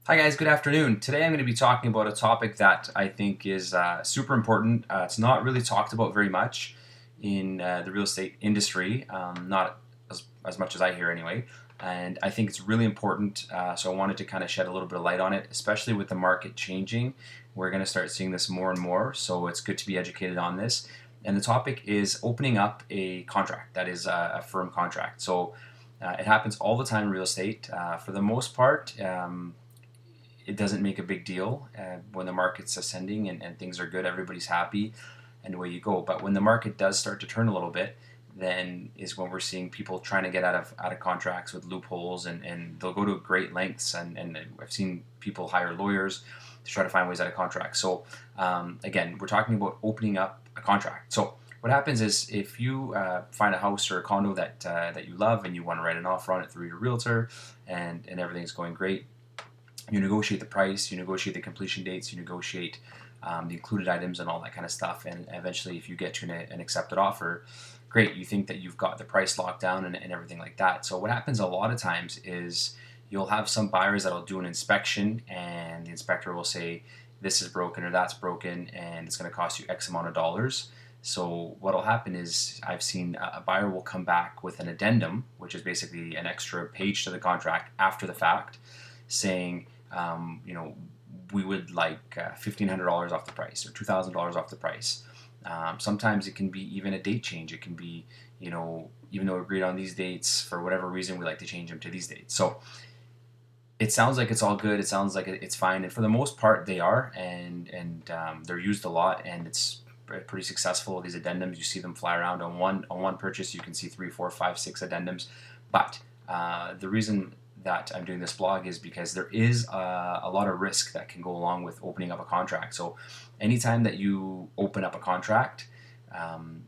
Hi guys, good afternoon. Today I'm going to be talking about a topic that I think is super important. It's not really talked about very much in the real estate industry, not as much as I hear anyway. And I think it's really important, so I wanted to kind of shed a little bit of light on it, especially with the market changing. We're going to start seeing this more and more, so it's good to be educated on this. And the topic is opening up a contract, that is a firm contract. So it happens all the time in real estate. For the most part, it doesn't make a big deal when the market's ascending and things are good, everybody's happy, and away you go. But when the market does start to turn a little bit, then is when we're seeing people trying to get out of contracts with loopholes, and they'll go to great lengths, and I've seen people hire lawyers to try to find ways out of contracts. So again, we're talking about opening up a contract. So what happens is if you find a house or a condo that you love and you want to write an offer on it through your realtor, and everything's going great, you negotiate the price, you negotiate the completion dates, you negotiate the included items and all that kind of stuff. And eventually, if you get to an accepted offer, great, you think that you've got the price locked down and everything like that. So what happens a lot of times is you'll have some buyers that'll do an inspection, and the inspector will say, this is broken or that's broken, and it's going to cost you X amount of dollars. So what will happen is I've seen a buyer will come back with an addendum, which is basically an extra page to the contract after the fact, saying, you know, we would like $1,500 off the price or $2,000 off the price. Sometimes it can be even a date change. It can be, you know, even though we agreed on these dates, for whatever reason, we like to change them to these dates. So it sounds like it's all good. It sounds like it's fine, and for the most part, they are, and they're used a lot, and it's pretty successful. These addendums, you see them fly around on one purchase. You can see 3, 4, 5, 6 addendums, but the reason that I'm doing this blog is because there is a lot of risk that can go along with opening up a contract. So anytime that you open up a contract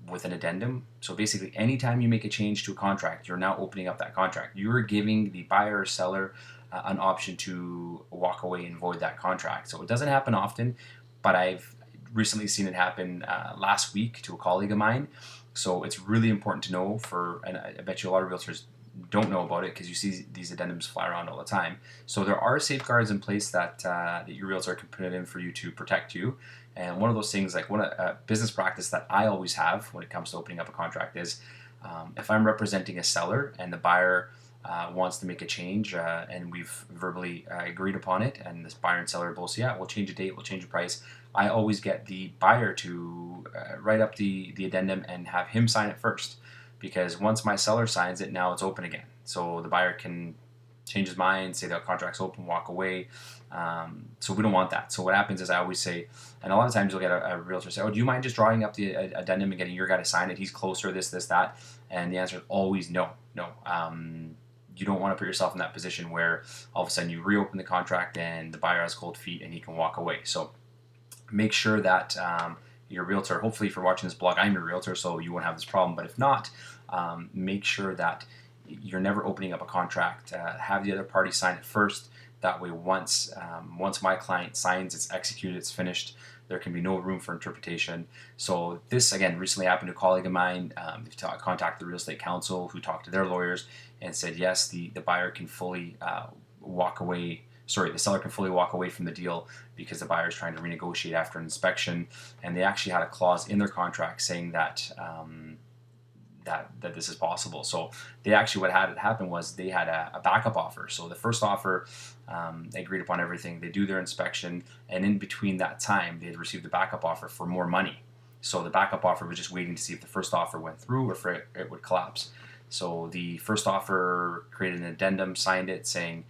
with an addendum, so basically anytime you make a change to a contract, you're now opening up that contract. You're giving the buyer or seller an option to walk away and void that contract. So it doesn't happen often, but I've recently seen it happen last week to a colleague of mine. So it's really important to know and I bet you a lot of realtors don't know about it because you see these addendums fly around all the time. So there are safeguards in place that your realtor can put in for you to protect you. And one of those things, like a business practice that I always have when it comes to opening up a contract is if I'm representing a seller and the buyer wants to make a change and we've verbally agreed upon it, and this buyer and seller both say, yeah, we'll change the date, we'll change the price, I always get the buyer to write up the addendum and have him sign it first, because once my seller signs it, now it's open again. So the buyer can change his mind, say the contract's open, walk away. So we don't want that. So what happens is I always say, and a lot of times you'll get a realtor say, oh, do you mind just drawing up the addendum and getting your guy to sign it? He's closer, this, that. And the answer is always no. You don't want to put yourself in that position where all of a sudden you reopen the contract and the buyer has cold feet and he can walk away. So make sure that your realtor, hopefully if you're watching this blog, I'm your realtor, so you won't have this problem. But if not, make sure that you're never opening up a contract. Have the other party sign it first. That way, once my client signs, it's executed, it's finished. There can be no room for interpretation. So this, again, recently happened to a colleague of mine. They've contacted the real estate counsel, who talked to their lawyers and said, yes, the buyer can fully walk away. Sorry, the seller can fully walk away from the deal because the buyer is trying to renegotiate after an inspection. And they actually had a clause in their contract saying that that this is possible. So they actually, what had happened was they had a backup offer. So the first offer, they agreed upon everything. They do their inspection, and in between that time, they had received a backup offer for more money. So the backup offer was just waiting to see if the first offer went through or if it would collapse. So the first offer created an addendum, signed it, saying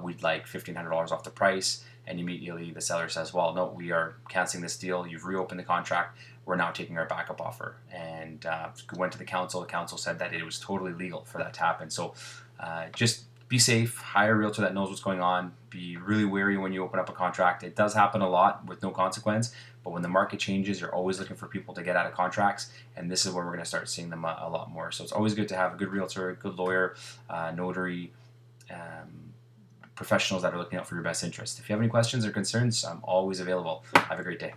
we'd like $1,500 off the price. And immediately the seller says, well, no, we are canceling this deal. You've reopened the contract. We're now taking our backup offer. And went to the council. The council said that it was totally legal for that to happen. So just be safe. Hire a realtor that knows what's going on. Be really wary when you open up a contract. It does happen a lot with no consequence. But when the market changes, you're always looking for people to get out of contracts. And this is where we're going to start seeing them a lot more. So it's always good to have a good realtor, a good lawyer, notary, professionals that are looking out for your best interest. If you have any questions or concerns, I'm always available. Have a great day.